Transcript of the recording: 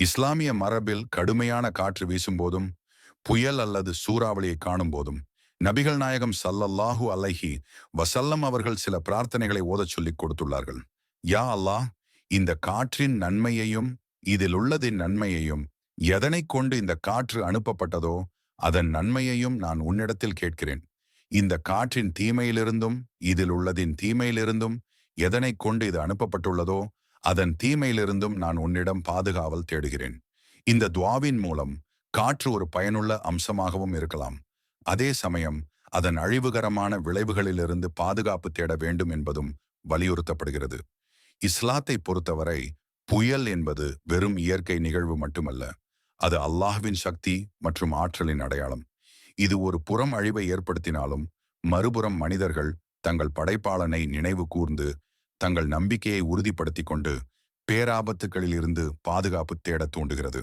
இஸ்லாமிய மரபில் கடுமையான காற்று வீசும்போதும் புயல் அல்லது சூறாவளியை காணும் போதும் நபிகள் நாயகம் ஸல்லல்லாஹு அலைஹி வஸல்லம் அவர்கள் சில பிரார்த்தனைகளை ஓதச் சொல்லிக் கொடுத்துள்ளார்கள். யா அல்லாஹ், இந்த காற்றின் நன்மையையும் இதில் உள்ளதின் நன்மையையும் எதனைக் கொண்டு இந்த காற்று அனுப்பப்பட்டதோ அதன் நன்மையையும் நான் உன்னிடத்தில் கேட்கிறேன். இந்த காற்றின் தீமையிலிருந்தும் இதில் உள்ளதின் தீமையிலிருந்தும் எதனைக் கொண்டு இது அனுப்பப்பட்டுள்ளதோ அதன் தீமையிலிருந்தும் நான் உன்னிடம் பாதுகாவல் தேடுகிறேன். இந்த துஆவின் மூலம் காற்று ஒரு பயனுள்ள அம்சமாகவும் இருக்கலாம். அதே சமயம் அதன் அழிவுகரமான விளைவுகளிலிருந்து பாதுகாப்பு தேட வேண்டும் என்பதும் வலியுறுத்தப்படுகிறது. இஸ்லாத்தை பொறுத்தவரை புயல் என்பது வெறும் இயற்கை நிகழ்வு மட்டுமல்ல, அது அல்லாஹ்வின் சக்தி மற்றும் ஆற்றலின் அடையாளம். இது ஒரு புறம் அழிவை ஏற்படுத்தினாலும் மறுபுறம் மனிதர்கள் தங்கள் படைப்பாளனை நினைவு கூர்ந்து தங்கள் நம்பிக்கையை உறுதிப்படுத்திக் கொண்டு பேராபத்துகளில் இருந்து பாதுகாப்பு தேட தூண்டுகிறது.